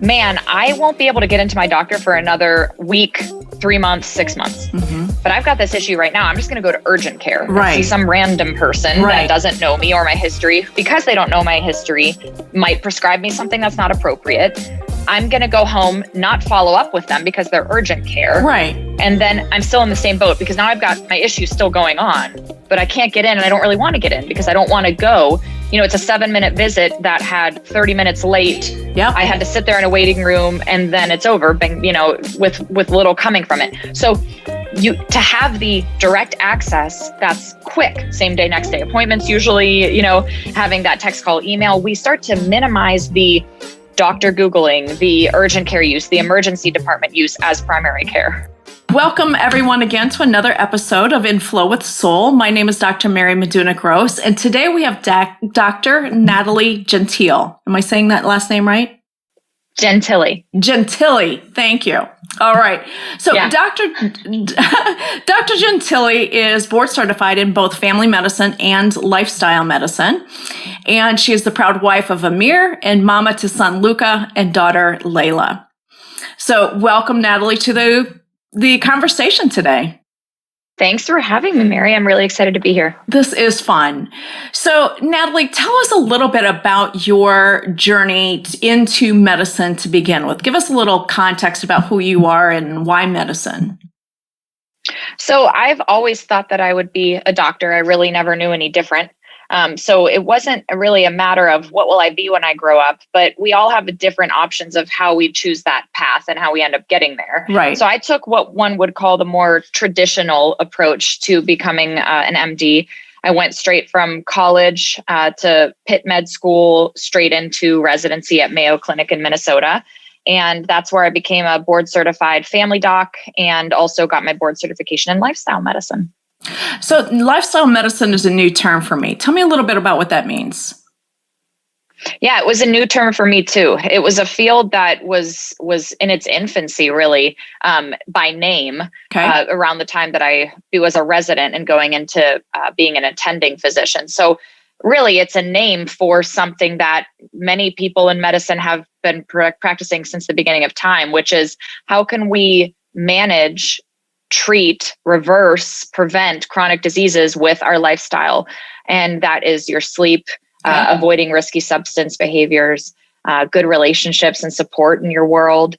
man, I won't be able to get into my doctor for another week, 3 months, 6 months. But I've got this issue right now. I'm just going to go to urgent care and see some random person that doesn't know me or my history. Because they don't know my history, might prescribe me something that's not appropriate. I'm going to go home, not follow up with them because they're urgent care. Right. And then I'm still in the same boat because now I've got my issue still going on, but I can't get in and I don't really want to get in because I don't want to go. It's a 7-minute visit that had 30 minutes late. Yep. I had to sit there in a waiting room and then it's over, with little coming from it. So to have the direct access that's quick, same day, next day appointments, usually, having that text, call, email, we start to minimize the doctor Googling, the urgent care use, the emergency department use as primary care. Welcome everyone again to another episode of In Flow with Soul. My name is Dr. Mary Meduna-Gross, and today we have Dr. Natalie Gentile. Am I saying that last name right? Gentile. Thank you. All right. So Dr. Gentile is board certified in both family medicine and lifestyle medicine. And she is the proud wife of Amir and mama to son Luca and daughter Layla. So welcome, Natalie, to the conversation today. Thanks for having me, Mary. I'm really excited to be here. This is fun. So, Natalie, tell us a little bit about your journey into medicine to begin with. Give us a little context about who you are and why medicine. So I've always thought that I would be a doctor. I really never knew any different. So it wasn't really a matter of what will I be when I grow up, but we all have different options of how we choose that path and how we end up getting there. Right. So I took what one would call the more traditional approach to becoming an MD. I went straight from college to Pitt Med School, straight into residency at Mayo Clinic in Minnesota. And that's where I became a board certified family doc and also got my board certification in lifestyle medicine. So lifestyle medicine is a new term for me. Tell me a little bit about what that means. Yeah, it was a new term for me too. It was a field that was in its infancy, really, by name, around the time that I was a resident and going into being an attending physician. So really, it's a name for something that many people in medicine have been practicing since the beginning of time, which is how can we manage, treat, reverse, prevent chronic diseases with our lifestyle. And that is your sleep, avoiding risky substance behaviors, good relationships and support in your world,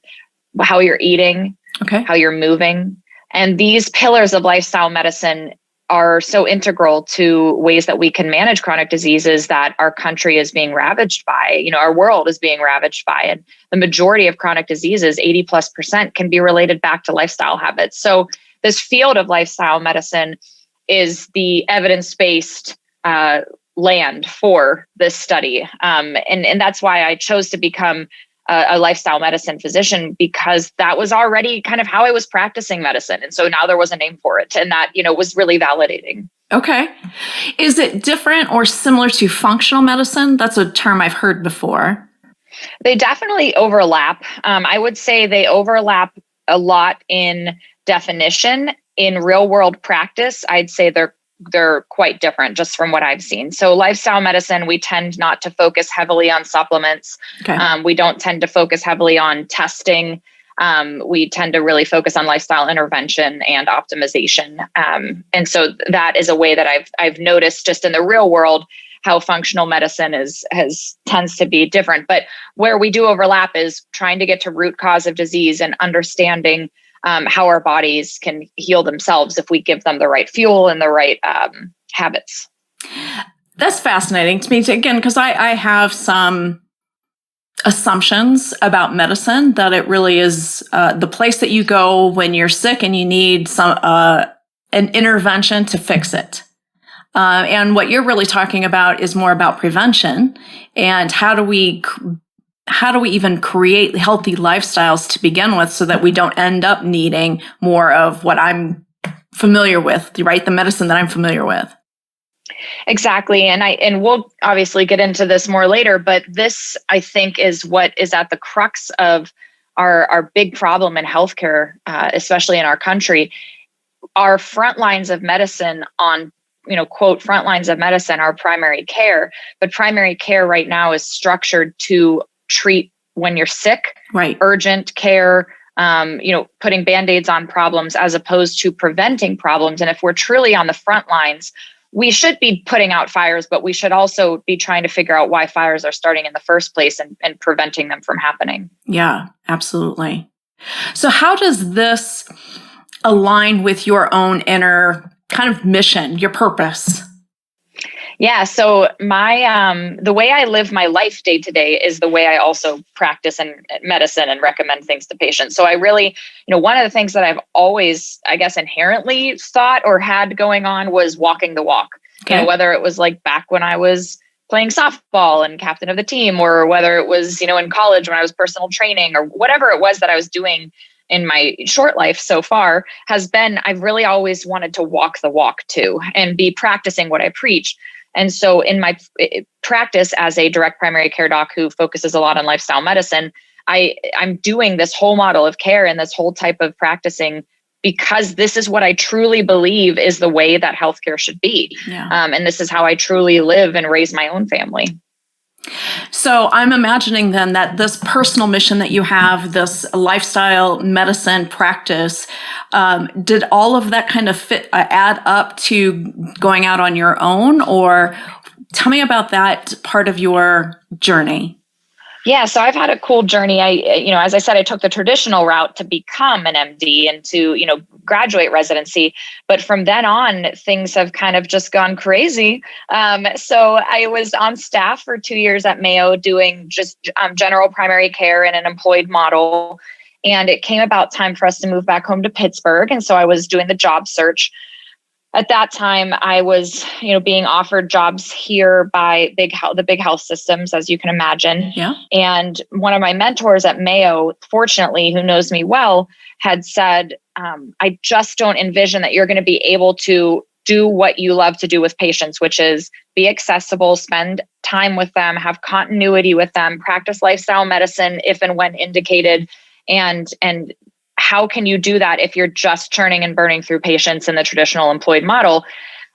how you're eating, how you're moving. And these pillars of lifestyle medicine are so integral to ways that we can manage chronic diseases that our country is being ravaged by, our world is being ravaged by. And the majority of chronic diseases, 80+%, can be related back to lifestyle habits. So this field of lifestyle medicine is the evidence-based land for this study. And that's why I chose to become a lifestyle medicine physician, because that was already kind of how I was practicing medicine. And so now there was a name for it, and that, was really validating. Okay. Is it different or similar to functional medicine? That's a term I've heard before. They definitely overlap. I would say they overlap a lot in definition. In real world practice, I'd say they're quite different just from what I've seen. So lifestyle medicine, we tend not to focus heavily on supplements. We don't tend to focus heavily on testing. We tend to really focus on lifestyle intervention and optimization. And so that is a way that I've noticed just in the real world how functional medicine tends to be different. But where we do overlap is trying to get to root cause of disease and understanding how our bodies can heal themselves if we give them the right fuel and the right habits. That's fascinating to me, again, because I have some assumptions about medicine that it really is the place that you go when you're sick and you need an intervention to fix it. And what you're really talking about is more about prevention and how do we even create healthy lifestyles to begin with so that we don't end up needing more of what I'm familiar with, right? The medicine that I'm familiar with. Exactly. And we'll obviously get into this more later, but this, I think, is what is at the crux of our big problem in healthcare, especially in our country. Our front lines of medicine quote, front lines of medicine are primary care, but primary care right now is structured to treat when you're sick, right? Urgent care, putting Band-Aids on problems as opposed to preventing problems. And if we're truly on the front lines, we should be putting out fires, but we should also be trying to figure out why fires are starting in the first place and preventing them from happening. Yeah, absolutely. So how does this align with your own inner kind of mission, your purpose? Yeah. So the way I live my life day to day is the way I also practice in medicine and recommend things to patients. So I really, one of the things that I've always, I guess, inherently thought or had going on was walking the walk. Okay. Whether it was like back when I was playing softball and captain of the team, or whether it was, in college when I was personal training, or whatever it was that I was doing in my short life so far, has been, I've really always wanted to walk the walk too and be practicing what I preach. And so in my practice as a direct primary care doc who focuses a lot on lifestyle medicine, I'm doing this whole model of care and this whole type of practicing because this is what I truly believe is the way that healthcare should be. Yeah. And this is how I truly live and raise my own family. So I'm imagining then that this personal mission that you have, this lifestyle medicine practice, did all of that kind of add up to going out on your own? Or tell me about that part of your journey. Yeah, so I've had a cool journey. As I said, I took the traditional route to become an MD and to, graduate residency. But from then on, things have kind of just gone crazy. So I was on staff for 2 years at Mayo doing just general primary care in an employed model. And it came about time for us to move back home to Pittsburgh. And so I was doing the job search. At that time, I was, being offered jobs here by the big health systems, as you can imagine. Yeah. And one of my mentors at Mayo, fortunately, who knows me well, had said, I just don't envision that you're going to be able to do what you love to do with patients, which is be accessible, spend time with them, have continuity with them, practice lifestyle medicine if and when indicated, and how can you do that if you're just churning and burning through patients in the traditional employed model?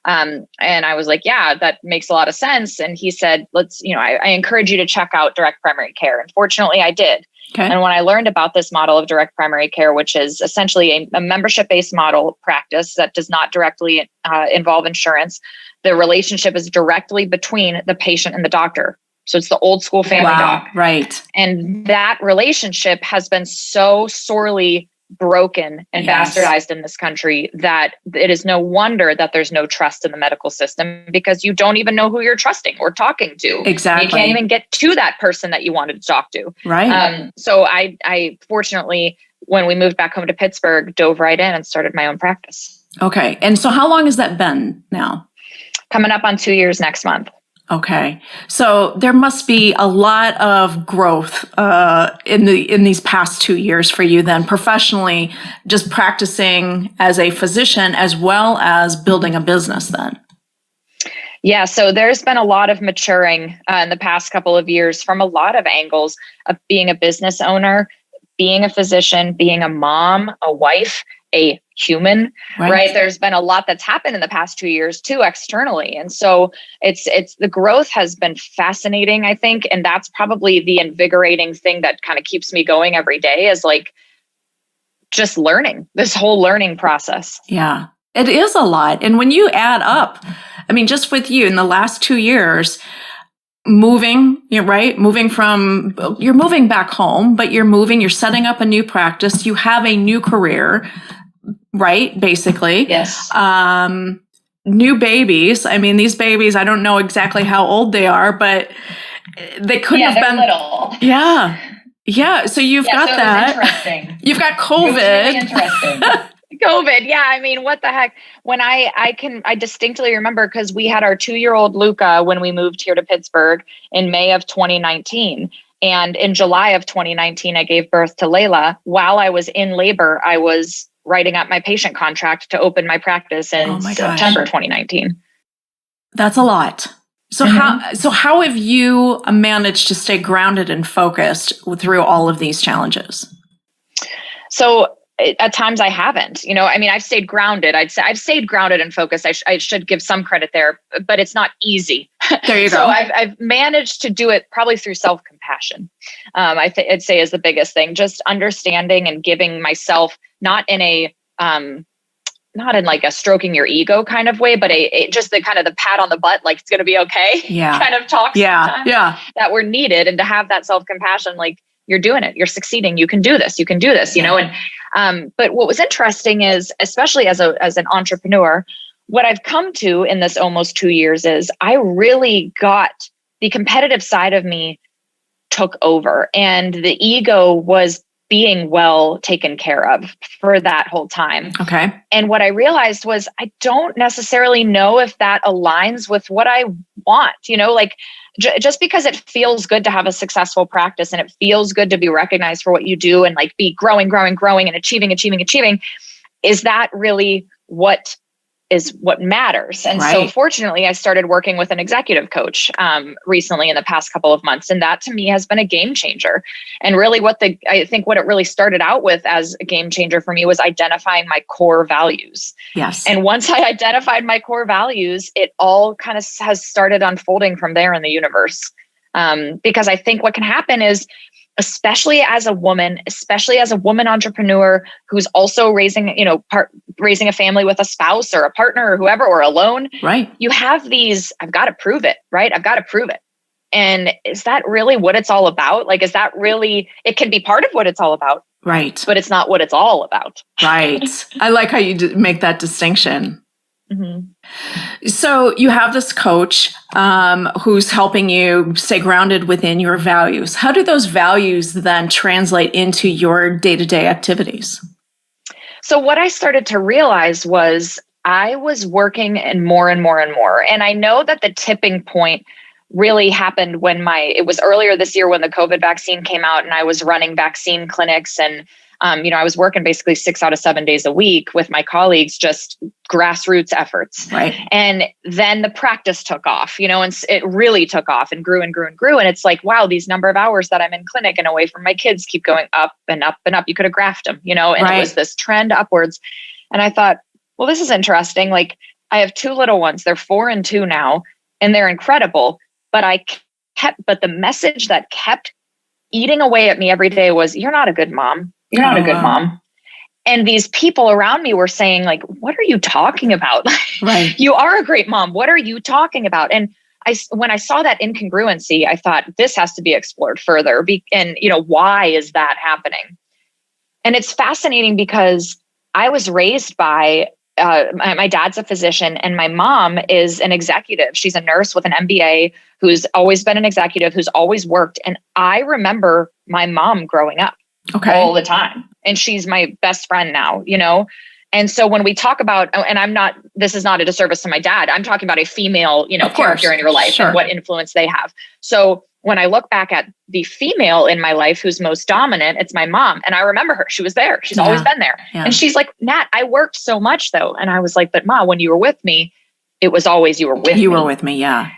And I was like, yeah, that makes a lot of sense. And he said, I encourage you to check out direct primary care. And fortunately, I did. Okay. And when I learned about this model of direct primary care, which is essentially a membership-based model practice that does not directly involve insurance, the relationship is directly between the patient and the doctor. So it's the old school family doc. Right. And that relationship has been so sorely broken and bastardized in this country that it is no wonder that there's no trust in the medical system, because you don't even know who you're trusting or talking to. Exactly. You can't even get to that person that you wanted to talk to. Right. So I fortunately, when we moved back home to Pittsburgh, dove right in and started my own practice. Okay. And so how long has that been now? Coming up on 2 years next month. Okay. So there must be a lot of growth in these past 2 years for you then, professionally, just practicing as a physician as well as building a business then. Yeah, so there's been a lot of maturing in the past couple of years from a lot of angles of being a business owner, being a physician, being a mom, a wife, a human, right? There's been a lot that's happened in the past 2 years too, externally. And so it's the growth has been fascinating, I think. And that's probably the invigorating thing that kind of keeps me going every day, is like just learning, this whole learning process. Yeah, it is a lot. And when you add up, I mean, just with you in the last 2 years, moving from, you're moving back home, but you're setting up a new practice. You have a new career, right? Basically. Yes. New babies. I mean, these babies, I don't know exactly how old they are, but they couldn't have been little. Yeah. Yeah. So you've got that. Interesting. You've got COVID. It was really interesting. COVID. Yeah. I mean, what the heck? When I distinctly remember, because we had our 2-year-old Luca when we moved here to Pittsburgh in May of 2019. And in July of 2019, I gave birth to Layla. While I was in labor, I was writing up my patient contract to open my practice in September 2019. That's a lot. So how have you managed to stay grounded and focused through all of these challenges? So at times I haven't, I've stayed grounded. I'd say I've stayed grounded and focused. I should give some credit there, but it's not easy. There you So go. I've managed to do it probably through self-compassion. I'd say is the biggest thing, just understanding and giving myself not in like a stroking your ego kind of way, but just the kind of the pat on the butt, like it's going to be okay kind of talk sometimes that were needed. And to have that self-compassion, like you're doing it, you're succeeding, you can do this, you know? And, but what was interesting is, especially as an entrepreneur, what I've come to in this almost 2 years is I really got the competitive side of me took over, and the ego was being well taken care of for that whole time. Okay. And what I realized was I don't necessarily know if that aligns with what I want, like just because it feels good to have a successful practice and it feels good to be recognized for what you do and like be growing and achieving, is that really what matters? And so fortunately, I started working with an executive coach recently in the past couple of months. And that to me has been a game changer. And really I think what it really started out with as a game changer for me was identifying my core values. Yes. And once I identified my core values, it all kind of has started unfolding from there in the universe. Because I think what can happen is, especially as a woman entrepreneur who's also raising a family with a spouse or a partner or whoever, or alone, right? You have these, I've got to prove it, right? I've got to prove it. And is that really what it's all about? Like, is that really, it can be part of what it's all about, right? But it's not what it's all about. Right. I like how you make that distinction. Mm-hmm. So you have this coach who's helping you stay grounded within your values. How do those values then translate into your day-to-day activities? So what I started to realize was I was working and more. And I know that the tipping point really happened when it was earlier this year when the COVID vaccine came out, and I was running vaccine clinics, and I was working basically 6 out of 7 days a week with my colleagues, just grassroots efforts. Right. And then the practice took off, and it really took off and grew. And it's like, wow, these number of hours that I'm in clinic and away from my kids keep going up and up and up. You could have graphed them, and It was this trend upwards. And I thought, well, this is interesting. Like, I have 2 little ones. They're 4 and 2 now, and they're incredible. But the message that kept eating away at me every day was, you're not a good mom. You're not a good mom. And these people around me were saying, like, what are you talking about? Right. You are a great mom. What are you talking about? And when I saw that incongruency, I thought this has to be explored further. And why is that happening? And it's fascinating because I was raised by, my dad's a physician and my mom is an executive. She's a nurse with an MBA who's always been an executive, who's always worked. And I remember my mom growing up. Okay. All the time. And she's my best friend now, And so when we talk about, and this is not a disservice to my dad, I'm talking about a female, character in your life and what influence they have. So when I look back at the female in my life who's most dominant, it's my mom. And I remember her. She was there. She's always been there. Yeah. And she's like, Nat, I worked so much though. And I was like, but Ma, when you were with me, it was always you were with me. You were with me, yeah.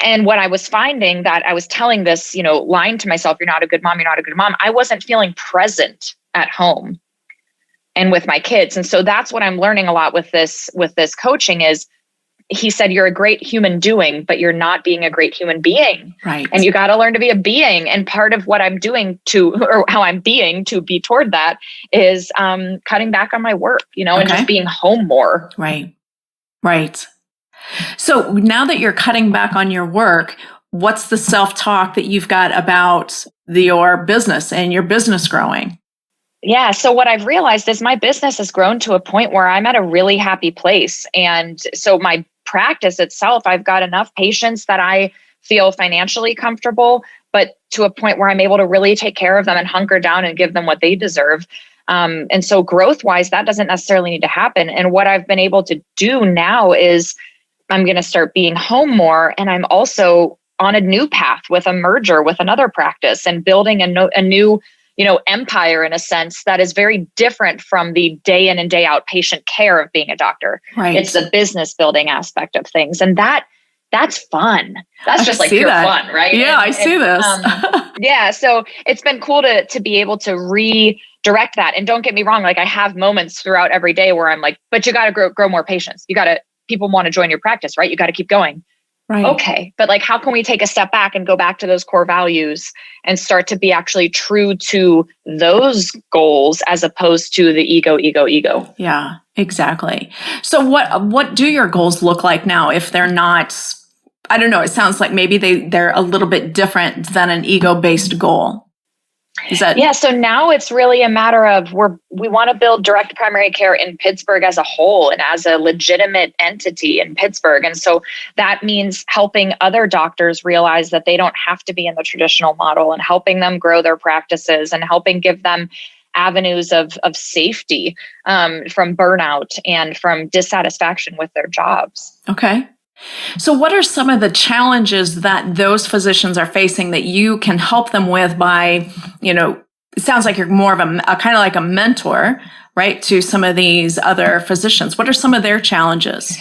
And what I was finding that I was telling this, line to myself, you're not a good mom, you're not a good mom. I wasn't feeling present at home and with my kids. And so that's what I'm learning a lot with this coaching is, he said, you're a great human doing, but you're not being a great human being. Right. And you got to learn to be a being. And part of what I'm doing or how I'm being to be toward that is cutting back on my work, and just being home more. Right. Right. So now that you're cutting back on your work, what's the self-talk that you've got about your business and your business growing? Yeah. So what I've realized is my business has grown to a point where I'm at a really happy place. And so my practice itself, I've got enough patients that I feel financially comfortable, but to a point where I'm able to really take care of them and hunker down and give them what they deserve. And so growth-wise, that doesn't necessarily need to happen. And what I've been able to do now is I'm going to start being home more. And I'm also on a new path with a merger with another practice and building a new empire in a sense that is very different from the day in and day out patient care of being a doctor. Right. It's the business building aspect of things. And that's fun. That's just like pure fun, right? Yeah, I see this. Yeah. So it's been cool to be able to redirect that. And don't get me wrong, like I have moments throughout every day where I'm like, but you got to grow more patients. People want to join your practice, right? You got to keep going. Right. Okay, but like, how can we take a step back and go back to those core values and start to be actually true to those goals as opposed to the ego? Yeah, exactly. So what do your goals look like now if they're not, I don't know, it sounds like maybe they're a little bit different than an ego-based goal. Is that? Yeah, so now it's really a matter of we want to build direct primary care in Pittsburgh as a whole and as a legitimate entity in Pittsburgh. And so that means helping other doctors realize that they don't have to be in the traditional model, and helping them grow their practices and helping give them avenues of safety from burnout and from dissatisfaction with their jobs. Okay. So what are some of the challenges that those physicians are facing that you can help them with by, it sounds like you're more of a kind of like a mentor, right, to some of these other physicians. What are some of their challenges?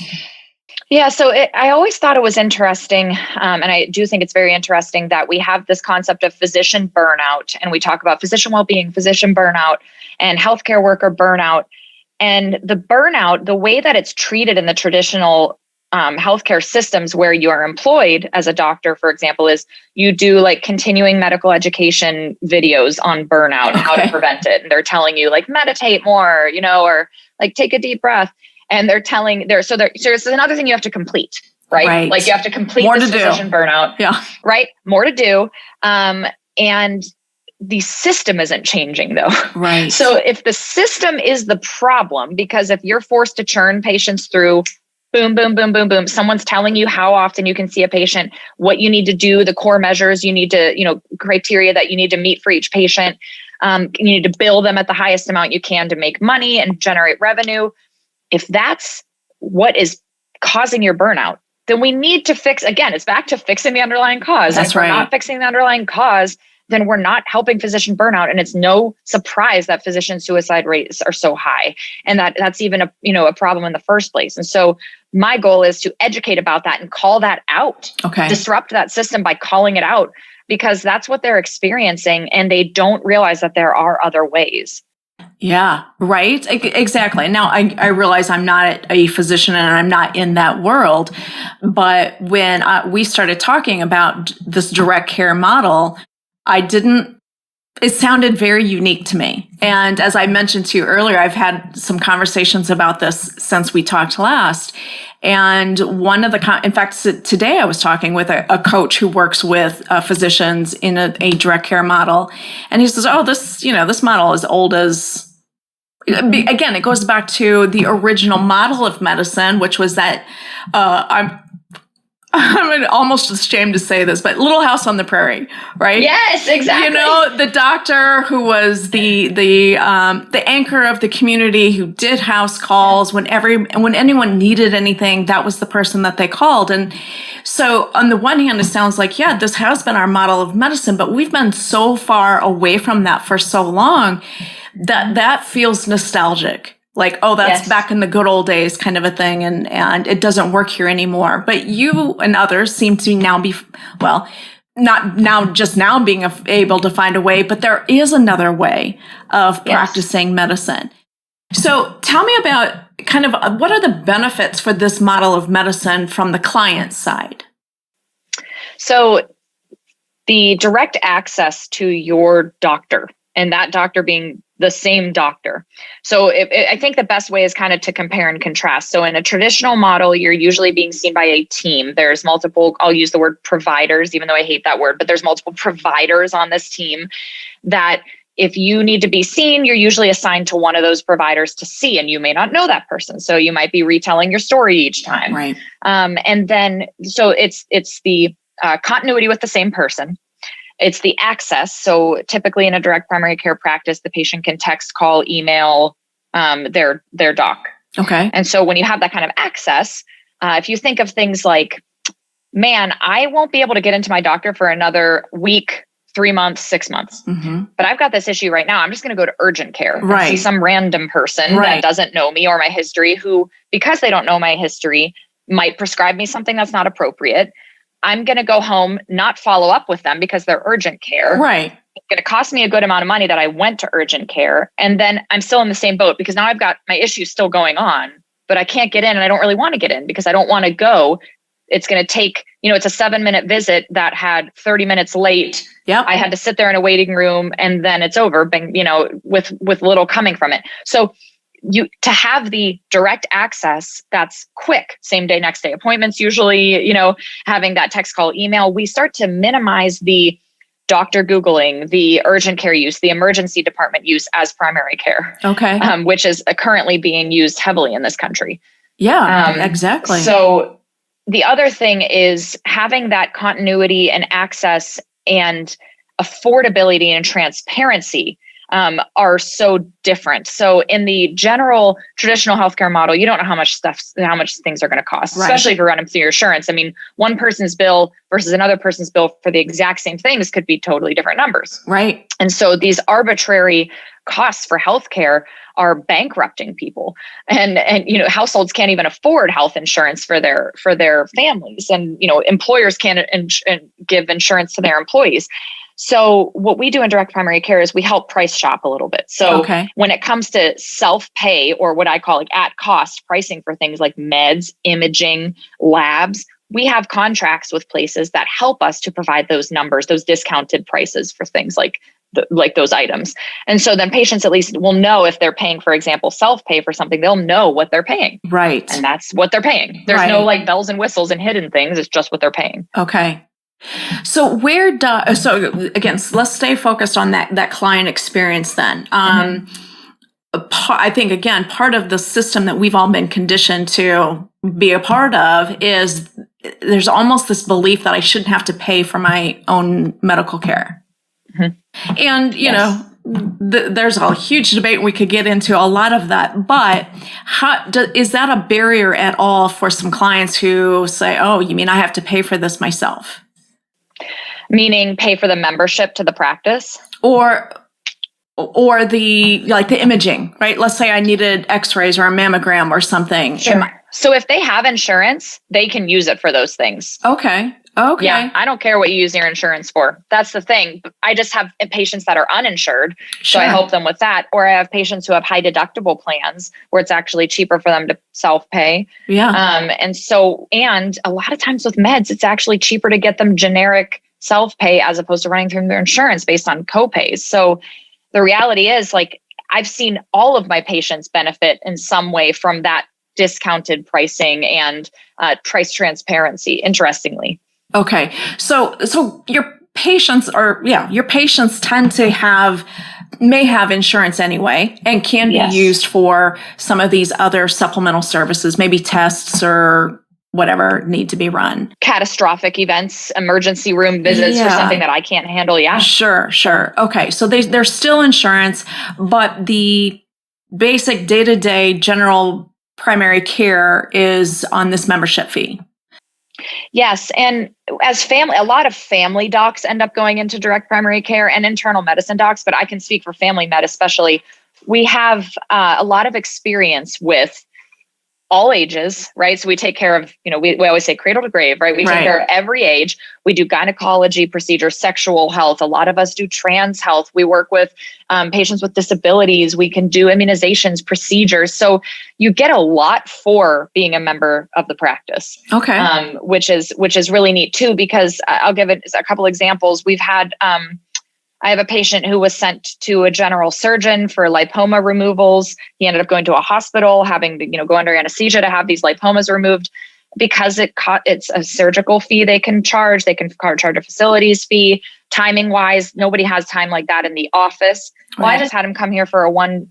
Yeah, so I always thought it was interesting, and I do think it's very interesting that we have this concept of physician burnout, and we talk about physician well-being, physician burnout, and healthcare worker burnout. And the burnout, the way that it's treated in the traditional healthcare systems where you are employed as a doctor, for example, is you do like continuing medical education videos on burnout and how to prevent it. And they're telling you like meditate more, or like take a deep breath. And they're telling so there's another thing you have to complete, right? Like you have to complete this physician burnout. Yeah. Right. More to do. And the system isn't changing though. Right. So if the system is the problem, because if you're forced to churn patients through boom, boom, boom, boom, boom, someone's telling you how often you can see a patient, what you need to do, the core measures you need to, criteria that you need to meet for each patient. You need to bill them at the highest amount you can to make money and generate revenue. If that's what is causing your burnout, then we need to fix, again, it's back to fixing the underlying cause. That's and if we're not fixing the underlying cause, then we're not helping physician burnout. And it's no surprise that physician suicide rates are so high. And that's even a problem in the first place. And so my goal is to educate about that and call that out, disrupt that system by calling it out, because that's what they're experiencing. And they don't realize that there are other ways. Yeah, right. Exactly. Now, I realize I'm not a physician and I'm not in that world. But when we started talking about this direct care model, it sounded very unique to me. And as I mentioned to you earlier, I've had some conversations about this since we talked last. And in fact, today I was talking with a coach who works with physicians in a direct care model. And he says, this model is old as, again, it goes back to the original model of medicine, which was that, I'm almost ashamed to say this, but Little House on the Prairie, right? Yes, exactly. The doctor who was the anchor of the community, who did house calls when anyone needed anything, that was the person that they called. And so on the one hand, it sounds like, yeah, this has been our model of medicine, but we've been so far away from that for so long that feels nostalgic. Like, oh, that's back in the good old days kind of a thing. And it doesn't work here anymore. But you and others seem to now be, well, not now, just now being able to find a way, but there is another way of practicing medicine. So tell me about kind of what are the benefits for this model of medicine from the client side? So the direct access to your doctor, and that doctor being the same doctor. So I think the best way is kind of to compare and contrast. So in a traditional model, you're usually being seen by a team. There's multiple, I'll use the word providers, even though I hate that word, but there's multiple providers on this team that if you need to be seen, you're usually assigned to one of those providers to see, and you may not know that person. So you might be retelling your story each time. Right. And then, so it's the continuity with the same person. It's the access. So typically in a direct primary care practice, the patient can text, call, email their doc. Okay. And so when you have that kind of access, if you think of things like, man, I won't be able to get into my doctor for another week, 3 months, 6 months. Mm-hmm. But I've got this issue right now. I'm just going to go to urgent care and Right. see some random person Right. that doesn't know me or my history, who, because they don't know my history, might prescribe me something that's not appropriate. I'm going to go home, not follow up with them because they're urgent care. Right. It's going to cost me a good amount of money that I went to urgent care. And then I'm still in the same boat because now I've got my issue still going on, but I can't get in and I don't really want to get in because I don't want to go it's going to take, it's a 7-minute visit that had 30 minutes late. Yep. I had to sit there in a waiting room and then it's over, with little coming from it. So to have the direct access that's quick, same day, next day appointments, usually, having that text, call, email, we start to minimize the doctor Googling, the urgent care use, the emergency department use as primary care. Okay. Which is currently being used heavily in this country. Yeah, exactly. So the other thing is having that continuity and access and affordability and transparency are so different. So in the general traditional healthcare model, you don't know how much things are going to cost, especially if you're running through your insurance. I mean, one person's bill versus another person's bill for the exact same things could be totally different numbers. Right. And so these arbitrary costs for healthcare are bankrupting people, and households can't even afford health insurance for their families, and employers can't give insurance to their employees. So what we do in direct primary care is we help price shop a little bit. So when it comes to self-pay, or what I call at cost pricing for things like meds, imaging, labs, we have contracts with places that help us to provide those numbers, those discounted prices for things like those items. And so then patients at least will know if they're paying, for example, self-pay for something, they'll know what they're paying. Right. And that's what they're paying. There's no bells and whistles and hidden things. It's just what they're paying. Okay. So again, let's stay focused on that client experience then. I think, again, part of the system that we've all been conditioned to be a part of is there's almost this belief that I shouldn't have to pay for my own medical care. Mm-hmm. And, there's a huge debate. We could get into a lot of that, but is that a barrier at all for some clients who say, oh, you mean I have to pay for this myself? Meaning pay for the membership to the practice? Or the imaging, right? Let's say I needed x-rays or a mammogram or something. Sure. So if they have insurance, they can use it for those things. Okay. Yeah, I don't care what you use your insurance for. That's the thing. I just have patients that are uninsured, so I help them with that. Or I have patients who have high deductible plans where it's actually cheaper for them to self-pay. Yeah. And a lot of times with meds, it's actually cheaper to get them generic self-pay as opposed to running through their insurance based on copays. So the reality is, I've seen all of my patients benefit in some way from that discounted pricing and price transparency, interestingly. Okay. So your patients tend to may have insurance anyway, and can be used for some of these other supplemental services, maybe tests or whatever need to be run. Catastrophic events, emergency room visits for something that I can't handle. Yeah. Sure. Okay. So there's still insurance, but the basic day-to-day general primary care is on this membership fee. Yes. And a lot of family docs end up going into direct primary care, and internal medicine docs, but I can speak for family med especially. We have a lot of experience with all ages, right? So we take care of, we always say cradle to grave, right? We take care of every age. We do gynecology procedures, sexual health. A lot of us do trans health. We work with patients with disabilities. We can do immunizations, procedures. So you get a lot for being a member of the practice. Okay. Which is really neat too, because I'll give it a couple examples. We've had, I have a patient who was sent to a general surgeon for lipoma removals. He ended up going to a hospital, having to, go under anesthesia to have these lipomas removed. Because it's a surgical fee they can charge. They can charge a facilities fee. Timing wise, nobody has time like that in the office. Well, I just had him come here for a 1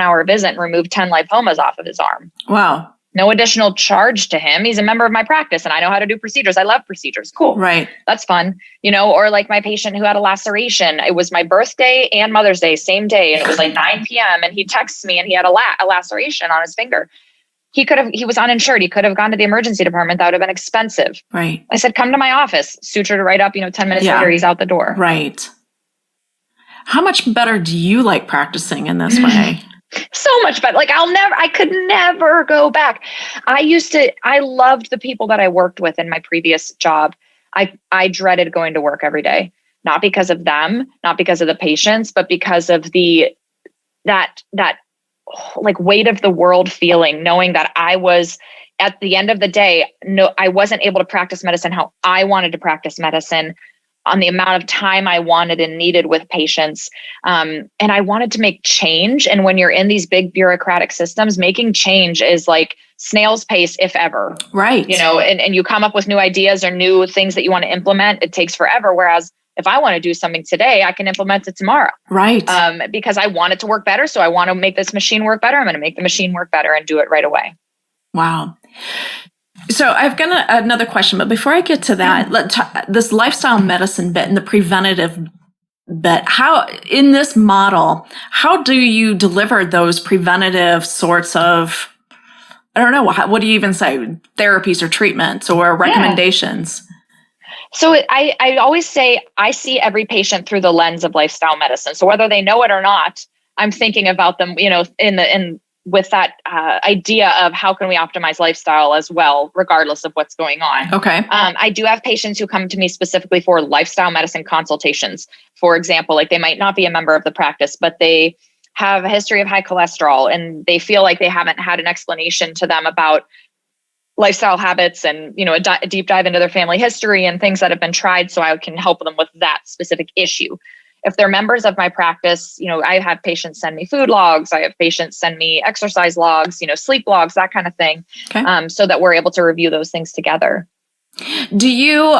hour visit and remove 10 lipomas off of his arm. Wow. No additional charge to him. He's a member of my practice and I know how to do procedures. I love procedures. Cool. Right. That's fun. Or like my patient who had a laceration. It was my birthday and Mother's Day, same day. And it was 9 p.m. and he texts me and he had a laceration on his finger. He was uninsured. He could have gone to the emergency department. That would have been expensive. Right. I said, come to my office, sutured right up, 10 minutes later, he's out the door. Right. How much better do you like practicing in this way? So much better. I could never go back. I loved the people that I worked with in my previous job. I dreaded going to work every day, not because of them, not because of the patients, but because of that weight of the world feeling, knowing that I was at the end of the day, no, I wasn't able to practice medicine how I wanted to practice medicine on the amount of time I wanted and needed with patients. And I wanted to make change. And when you're in these big bureaucratic systems, making change is like snail's pace, if ever. Right. And you come up with new ideas or new things that you want to implement, it takes forever. Whereas if I want to do something today, I can implement it tomorrow. Right. Because I want it to work better. So I want to make this machine work better. I'm going to make the machine work better and do it right away. Wow. So I've got another question, but before I get to that, this lifestyle medicine bit and the preventative bit, how in this model, how do you deliver those preventative sorts of, I don't know, what do you even say, therapies or treatments or recommendations? So I always say I see every patient through the lens of lifestyle medicine. So whether they know it or not, I'm thinking about them, with that idea of how can we optimize lifestyle as well, regardless of what's going on. Okay. I do have patients who come to me specifically for lifestyle medicine consultations. For example, like they might not be a member of the practice, but they have a history of high cholesterol and they feel like they haven't had an explanation to them about lifestyle habits and, a deep dive into their family history and things that have been tried. So I can help them with that specific issue. If they're members of my practice, I have patients send me food logs. I have patients send me exercise logs, sleep logs, that kind of thing. Okay. So that we're able to review those things together. Do you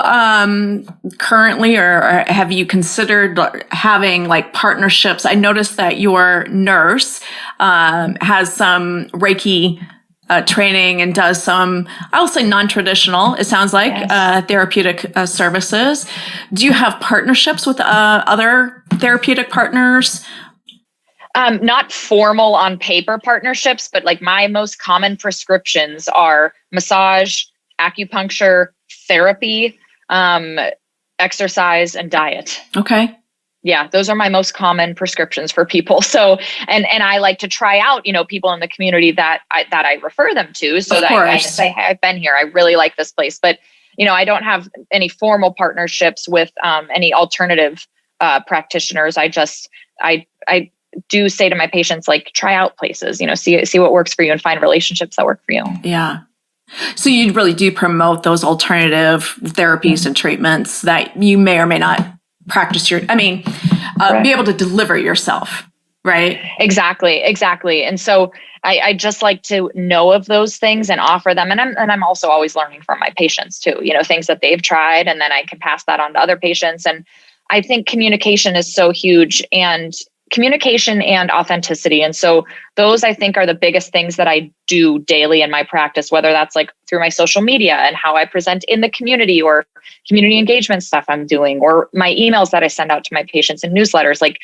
currently, or have you considered having like partnerships? I noticed that your nurse has some Reiki training and does some, I'll say non-traditional, it sounds like, yes, therapeutic services. Do you have partnerships with other therapeutic partners? Not formal on paper partnerships, but like my most common prescriptions are massage, acupuncture, therapy, exercise, and diet. Okay. Yeah, those are my most common prescriptions for people. So, and I like to try out, people in the community that I refer them to, so that I can say, hey, I've been here. I really like this place. But, I don't have any formal partnerships with any alternative practitioners. I do say to my patients, like, try out places, see what works for you and find relationships that work for you. Yeah. So you really do promote those alternative therapies and treatments that you may or may not practice be able to deliver yourself, right? Exactly. And so I just like to know of those things and offer them. And I'm also always learning from my patients too, things that they've tried, and then I can pass that on to other patients. And I think communication is so huge, and communication and authenticity. And so those, I think, are the biggest things that I do daily in my practice, whether that's like through my social media and how I present in the community, or community engagement stuff I'm doing, or my emails that I send out to my patients and newsletters, like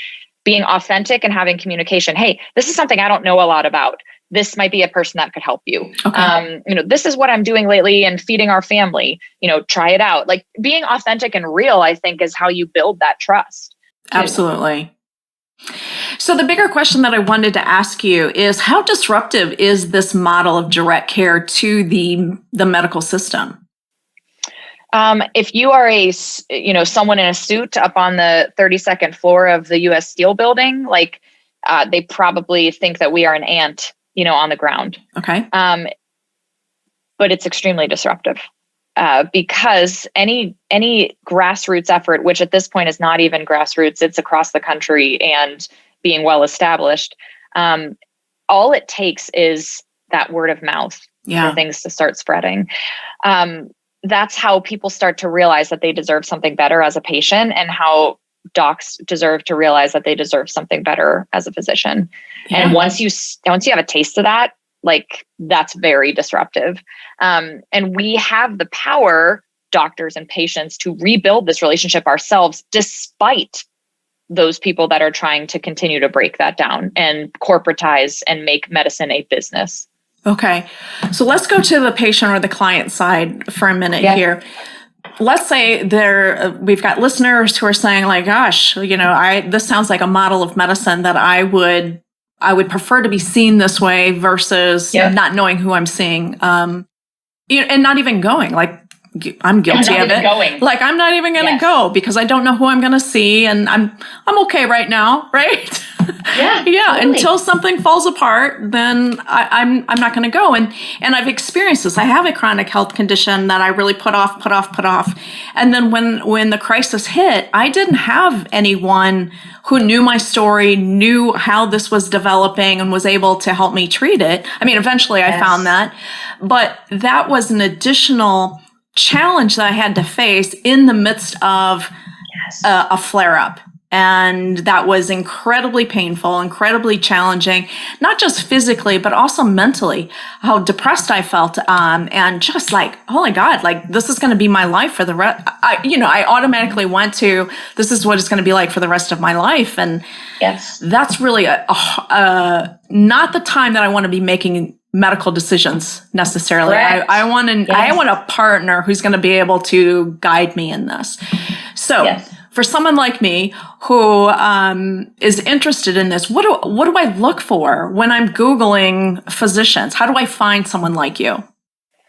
being authentic and having communication. Hey, this is something I don't know a lot about. This might be a person that could help you. Okay. This is what I'm doing lately and feeding our family, try it out. Like being authentic and real, I think, is how you build that trust. Absolutely. So the bigger question that I wanted to ask you is, how disruptive is this model of direct care to the medical system? If you are someone in a suit up on the 32nd floor of the U.S. Steel building, like they probably think that we are an ant, on the ground. Okay. But it's extremely disruptive. Because any grassroots effort, which at this point is not even grassroots, it's across the country and being well established, all it takes is that word of mouth for things to start spreading. That's how people start to realize that they deserve something better as a patient, and how docs deserve to realize that they deserve something better as a physician. Yeah. And once you have a taste of that, like that's very disruptive. And we have the power, doctors and patients, to rebuild this relationship ourselves, despite those people that are trying to continue to break that down and corporatize and make medicine a business. Okay. So let's go to the patient or the client side for a minute here. Let's say we've got listeners who are saying like, gosh, this sounds like a model of medicine that I would prefer to be seen this way versus not knowing who I'm seeing, and not even going. Like, I'm guilty of it. Like, I'm not even going to go because I don't know who I'm going to see, and I'm okay right now, right? Yeah. Yeah. Totally. Until something falls apart, then I'm not going to go. And I've experienced this. I have a chronic health condition that I really put off. And then when the crisis hit, I didn't have anyone who knew my story, knew how this was developing, and was able to help me treat it. I mean, eventually I found that, but that was an additional challenge that I had to face in the midst of a flare-up. And that was incredibly painful, incredibly challenging, not just physically, but also mentally, how depressed I felt. And just like, oh my God, like this is going to be my life for the rest. I automatically went to, this is what it's going to be like for the rest of my life. And that's really not the time that I want to be making medical decisions necessarily. I want a partner who's going to be able to guide me in this. So for someone like me who is interested in this, what do I look for when I'm Googling physicians? How do I find someone like you?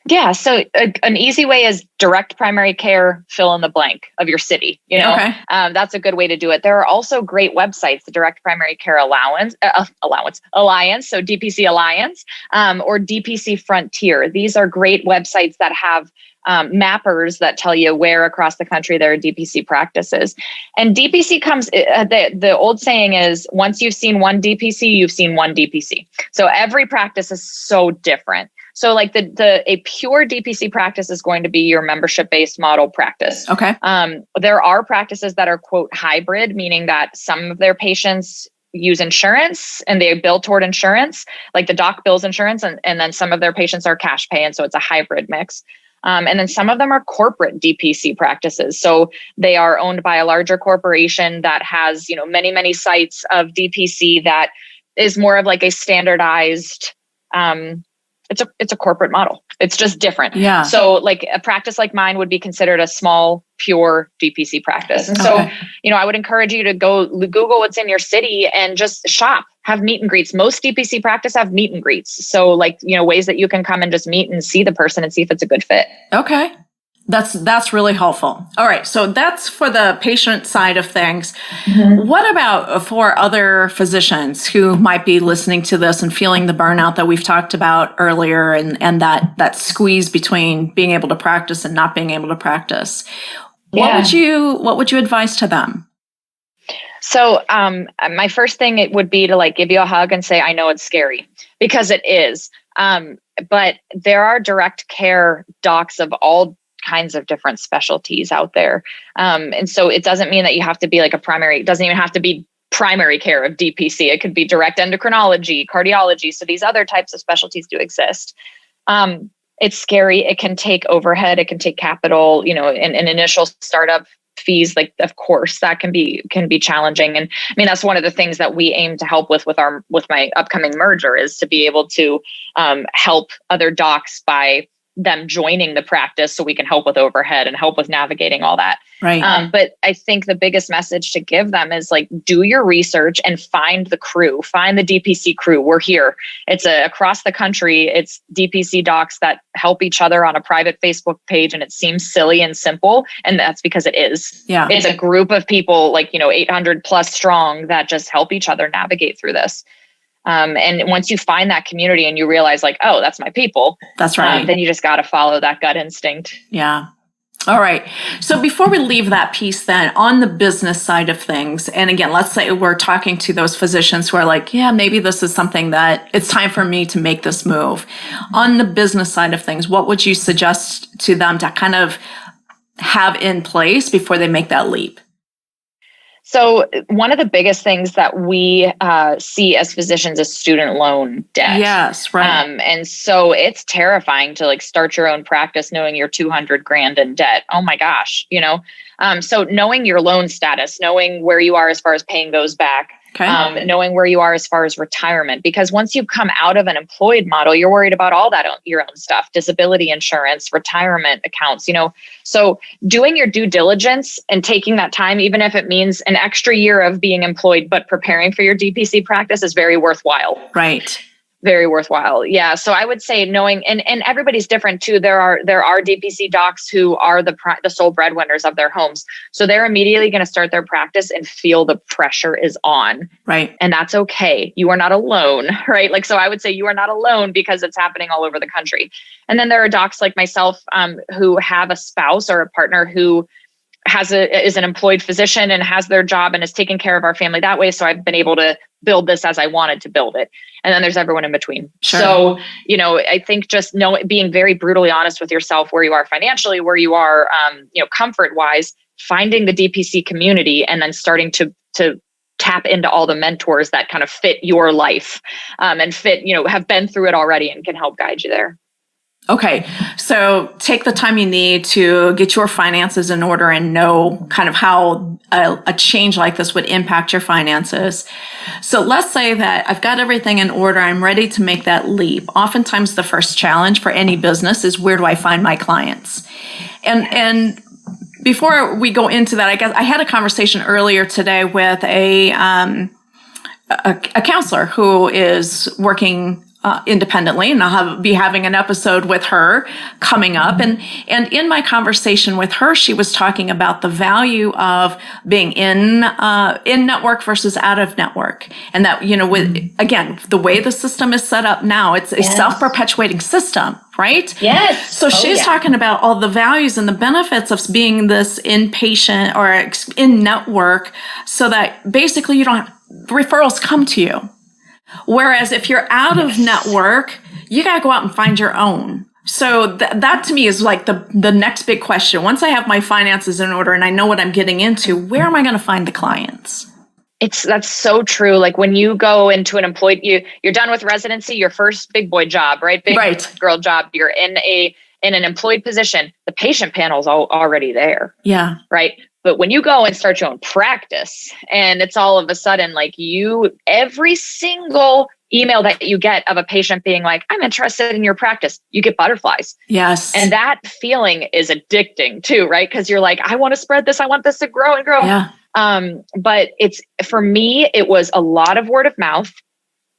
Yeah. So an easy way is direct primary care, fill in the blank of your city. That's a good way to do it. There are also great websites, the Direct Primary Care Alliance, so DPC Alliance, or DPC Frontier. These are great websites that have mappers that tell you where across the country there are DPC practices. And DPC comes, the old saying is, once you've seen one DPC, you've seen one DPC. So every practice is so different. So like a pure DPC practice is going to be your membership-based model practice. Okay. There are practices that are, quote, hybrid, meaning that some of their patients use insurance and they bill toward insurance, like the doc bills insurance, and then some of their patients are cash pay. And so it's a hybrid mix. And then some of them are corporate DPC practices. So they are owned by a larger corporation that has, many, many sites of DPC that is more of like a standardized, it's a corporate model. It's just different. Yeah. So like a practice like mine would be considered a small, pure DPC practice. And so, I would encourage you to go Google what's in your city and just shop, have meet and greets. Most DPC practice have meet and greets. So like, ways that you can come and just meet and see the person and see if it's a good fit. Okay. That's really helpful. All right. So that's for the patient side of things. Mm-hmm. What about for other physicians who might be listening to this and feeling the burnout that we've talked about earlier, and that squeeze between being able to practice and not being able to practice? What would you advise to them? So my first thing it would be to like give you a hug and say, I know it's scary, because it is. But there are direct care docs of all kinds of different specialties out there. And so it doesn't mean that you have to be like it doesn't even have to be primary care of DPC. It could be direct endocrinology, cardiology. So these other types of specialties do exist. It's scary. It can take overhead. It can take capital, and initial startup fees. Like, of course, that can be challenging. And I mean, that's one of the things that we aim to help with my upcoming merger, is to be able to help other docs by them joining the practice, so we can help with overhead and help with navigating all that. Right. But I think the biggest message to give them is like, do your research and find the crew, find the DPC crew. We're here. It's across the country. It's DPC docs that help each other on a private Facebook page. And it seems silly and simple. And that's because it is. Yeah. It's a group of people, like, 800 plus strong, that just help each other navigate through this. And once you find that community and you realize like, oh, that's my people. That's right. Then you just got to follow that gut instinct. Yeah. All right. So before we leave that piece then, on the business side of things, and again, let's say we're talking to those physicians who are like, yeah, maybe this is something that it's time for me to make this move. On the business side of things, what would you suggest to them to kind of have in place before they make that leap? So one of the biggest things that we see as physicians is student loan debt. Yes, right. And so it's terrifying to like start your own practice knowing you're $200,000 in debt. Oh my gosh, So knowing your loan status, knowing where you are as far as paying those back. Okay. Knowing where you are as far as retirement, because once you come out of an employed model, you're worried about all that, your own stuff, disability insurance, retirement accounts, so doing your due diligence and taking that time, even if it means an extra year of being employed, but preparing for your DPC practice, is very worthwhile. Right. Very worthwhile. Yeah. So I would say knowing, and everybody's different too. There are DPC docs who are the sole breadwinners of their homes. So they're immediately going to start their practice and feel the pressure is on. Right. And that's okay. You are not alone. Right. Like, so I would say you are not alone because it's happening all over the country. And then there are docs like myself who have a spouse or a partner who is an employed physician and has their job and is taking care of our family that way. So I've been able to build this as I wanted to build it. And then there's everyone in between. Sure. So, I think just being very brutally honest with yourself, where you are financially, where you are, comfort wise, finding the DPC community, and then starting to tap into all the mentors that kind of fit your life, and fit, have been through it already and can help guide you there. Okay. So take the time you need to get your finances in order and know kind of how a change like this would impact your finances. So let's say that I've got everything in order. I'm ready to make that leap. Oftentimes the first challenge for any business is, where do I find my clients? And before we go into that, I guess I had a conversation earlier today with a counselor who is working independently, and I'll be having an episode with her coming up. And in my conversation with her, she was talking about the value of being in network versus out of network, and that with again the way the system is set up now, it's a self-perpetuating system, right? Yes. So she's talking about all the values and the benefits of being this inpatient or in network, so that basically you don't referrals come to you. Whereas if you're out of network, you got to go out and find your own. So that to me is like the next big question. Once I have my finances in order and I know what I'm getting into, where am I going to find the clients? That's so true. Like when you go into an employed, you're done with residency, your first big boy job, right? Big girl job. You're in an employed position. The patient panel's already there. Yeah. Right. But when you go and start your own practice, and it's all of a sudden like every single email that you get of a patient being like, I'm interested in your practice, you get butterflies. Yes. And that feeling is addicting too, right? Because you're like, I want to spread this. I want this to grow and grow. Yeah. But for me, it was a lot of word of mouth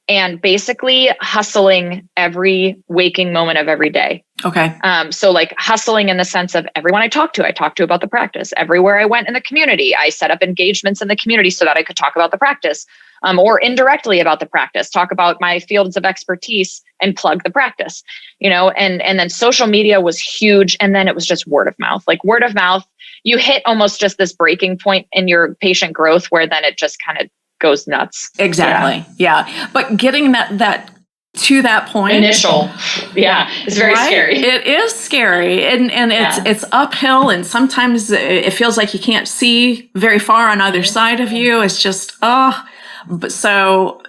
and basically hustling every waking moment of every day. Okay. So like hustling in the sense of everyone I talked to about the practice. Everywhere I went in the community, I set up engagements in the community so that I could talk about the practice, or indirectly about the practice, talk about my fields of expertise and plug the practice, and then social media was huge. And then it was just word of mouth, you hit almost just this breaking point in your patient growth where then it just kind of goes nuts. Exactly. Yeah. But getting that to that point initial, it's very scary. It is scary, and it's uphill, and sometimes it feels like you can't see very far on either side of you. It's just but so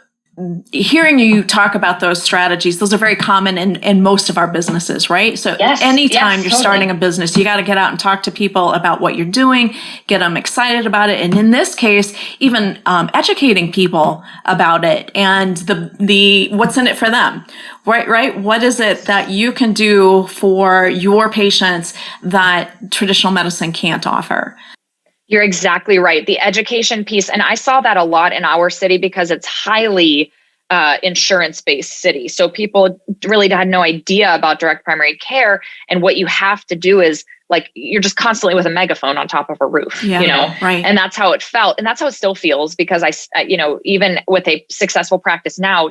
hearing you talk about those strategies, those are very common in most of our businesses, right? So anytime you're starting a business, you got to get out and talk to people about what you're doing, get them excited about it. And in this case, even educating people about it and the what's in it for them, right? What is it that you can do for your patients that traditional medicine can't offer? You're exactly right. The education piece. And I saw that a lot in our city because it's highly insurance-based city. So people really had no idea about direct primary care. And what you have to do is like, you're just constantly with a megaphone on top of a roof, right. And that's how it felt. And that's how it still feels because even with a successful practice now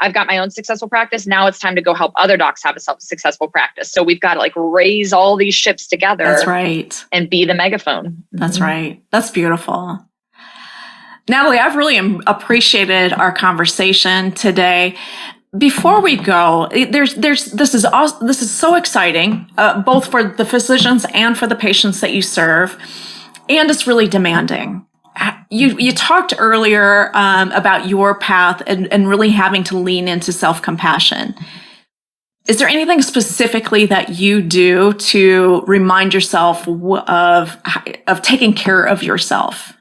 I've got my own successful practice. Now it's time to go help other docs have a successful practice. So we've got to like raise all these ships together. That's right. And be the megaphone. That's right. That's beautiful. Natalie, I've really appreciated our conversation today. Before we go, this is so exciting, both for the physicians and for the patients that you serve, and it's really demanding. You talked earlier about your path and really having to lean into self-compassion. Is there anything specifically that you do to remind yourself of taking care of yourself?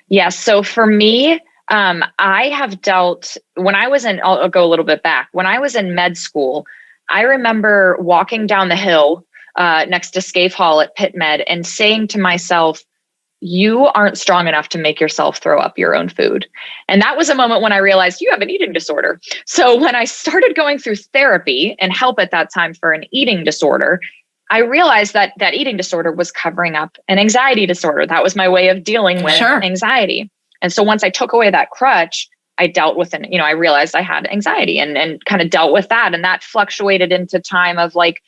Yes. So for me, I have dealt, when I was I'll go a little bit back. When I was in med school, I remember walking down the hill next to Scaife Hall at Pitt Med and saying to myself, you aren't strong enough to make yourself throw up your own food. And that was a moment when I realized you have an eating disorder. So when I started going through therapy and help at that time for an eating disorder, I realized that that eating disorder was covering up an anxiety disorder. That was my way of dealing with anxiety. And so once I took away that crutch, I dealt with I realized I had anxiety and kind of dealt with that. And that fluctuated into time of like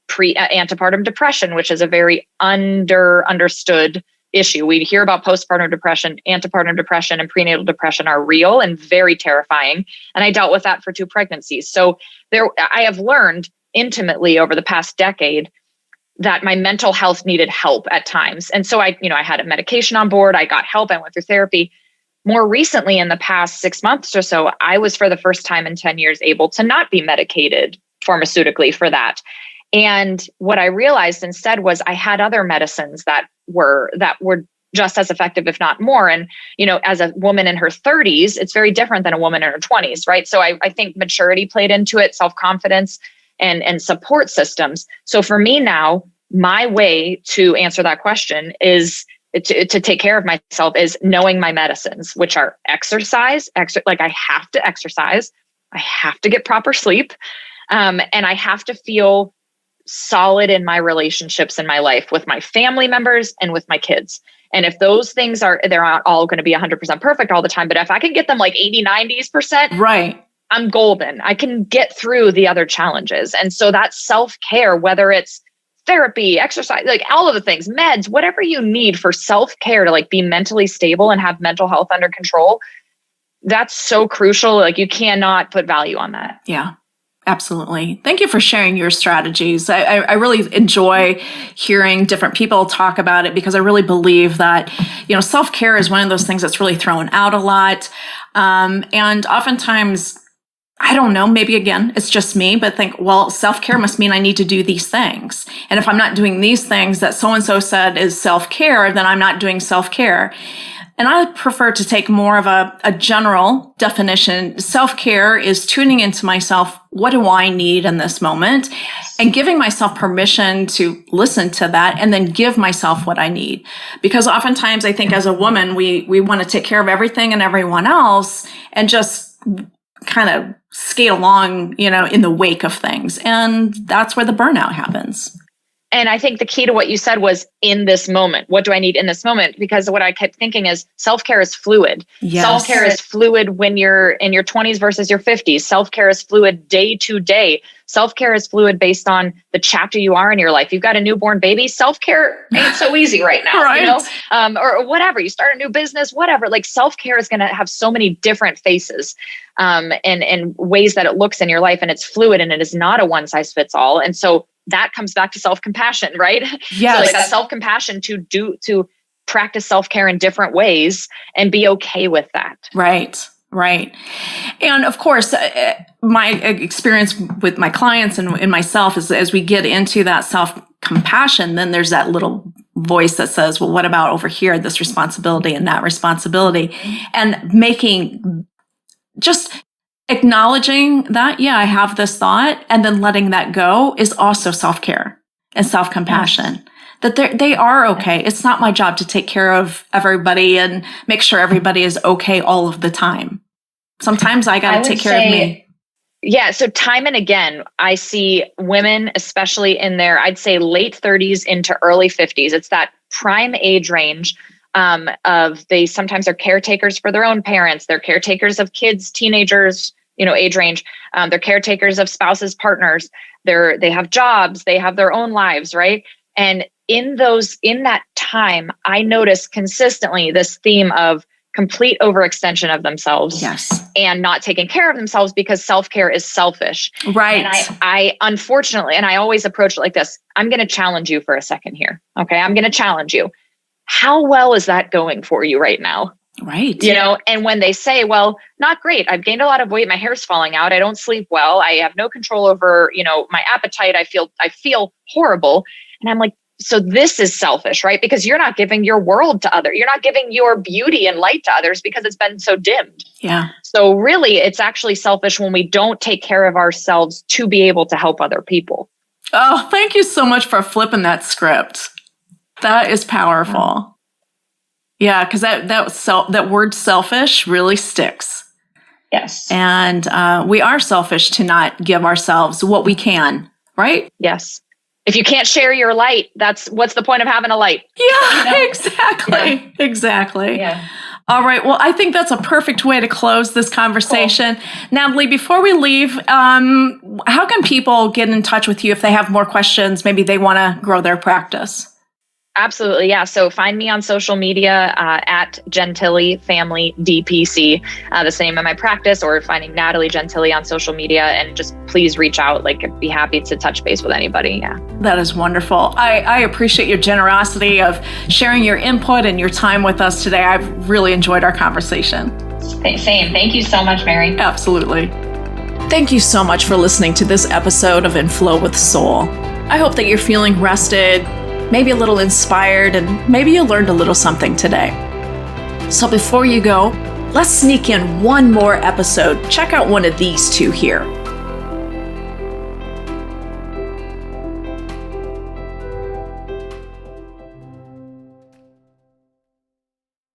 antepartum depression, which is a very understood issue. We hear about postpartum depression, antepartum depression, and prenatal depression are real and very terrifying. And I dealt with that for 2 pregnancies. So I have learned intimately over the past decade that my mental health needed help at times. And so I had a medication on board. I got help. I went through therapy. More recently, in the past 6 months or so, I was for the first time in 10 years able to not be medicated pharmaceutically for that. And what I realized instead was I had other medicines that were just as effective, if not more. And, as a woman in her 30s, it's very different than a woman in her 20s, right? So I think maturity played into it, self-confidence and support systems. So for me now, my way to answer that question is to take care of myself is knowing my medicines, which are exercise, like I have to exercise, I have to get proper sleep, and I have to feel solid in my relationships in my life with my family members and with my kids. And if those things they're not all going to be 100% perfect all the time, but if I can get them like 80, 90%, right, I'm golden. I can get through the other challenges. And so that self-care, whether it's therapy, exercise, like all of the things, meds, whatever you need for self-care to like be mentally stable and have mental health under control, that's so crucial. Like you cannot put value on that. Yeah. Absolutely. Thank you for sharing your strategies. I really enjoy hearing different people talk about it because I really believe that, self-care is one of those things that's really thrown out a lot. And oftentimes, I don't know, maybe again, it's just me, but think, well, self-care must mean I need to do these things. And if I'm not doing these things that so-and-so said is self-care, then I'm not doing self-care. And I prefer to take more of a general definition. Self-care is tuning into myself. What do I need in this moment? And giving myself permission to listen to that and then give myself what I need. Because oftentimes I think as a woman, we want to take care of everything and everyone else and just kind of skate along, in the wake of things. And that's where the burnout happens. And I think the key to what you said was in this moment. What do I need in this moment? Because what I kept thinking is self-care is fluid. Yes. Self-care is fluid when you're in your 20s versus your 50s. Self-care is fluid day to day. Self-care is fluid based on the chapter you are in your life. You've got a newborn baby. Self-care ain't so easy right now, right. Or whatever. You start a new business, whatever. Like self-care is going to have so many different faces and ways that it looks in your life. And it's fluid and it is not a one size fits all. And so that comes back to self-compassion, right? Yes. So like that self-compassion to practice self-care in different ways and be okay with that. Right. Right. And of course, my experience with my clients and myself is as we get into that self-compassion, then there's that little voice that says, well, what about over here, this responsibility and that responsibility? And just acknowledging that, yeah, I have this thought, and then letting that go is also self-care and self-compassion. Yes. That they are okay. It's not my job to take care of everybody and make sure everybody is okay all of the time. Sometimes I got to take care of me. Yeah. So time and again, I see women, especially in their, I'd say late 30s into early 50s. It's that prime age range of they sometimes are caretakers for their own parents. They're caretakers of kids, teenagers, age range. They're caretakers of spouses, partners. They have jobs. They have their own lives, right? And in that time, I notice consistently this theme of complete overextension of themselves. Yes. And not taking care of themselves because self-care is selfish. Right. And I unfortunately, and I always approach it like this, I'm going to challenge you for a second here. Okay. I'm going to challenge you. How well is that going for you right now? Right. And when they say, well, not great. I've gained a lot of weight. My hair's falling out. I don't sleep well. I have no control over, my appetite. I feel horrible. And I'm like, so this is selfish, right? Because you're not giving your world to others. You're not giving your beauty and light to others because it's been so dimmed. Yeah. So really, it's actually selfish when we don't take care of ourselves to be able to help other people. Oh, thank you so much for flipping that script. That is powerful. Yeah, because that word selfish really sticks. Yes. And we are selfish to not give ourselves what we can, right? Yes. If you can't share your light, what's the point of having a light? Yeah, exactly. Yeah. Exactly. Yeah. All right. Well, I think that's a perfect way to close this conversation. Cool. Natalie, before we leave, how can people get in touch with you if they have more questions? Maybe they want to grow their practice. Absolutely. Yeah. So find me on social media at Gentile Family DPC, the same in my practice, or finding Natalie Gentile on social media, and just please reach out. I'd be happy to touch base with anybody. Yeah. That is wonderful. I appreciate your generosity of sharing your input and your time with us today. I've really enjoyed our conversation. Same. Thank you so much, Mary. Absolutely. Thank you so much for listening to this episode of In Flow with Soul. I hope that you're feeling rested, maybe a little inspired, and maybe you learned a little something today. So before you go, let's sneak in one more episode. Check out one of these two here.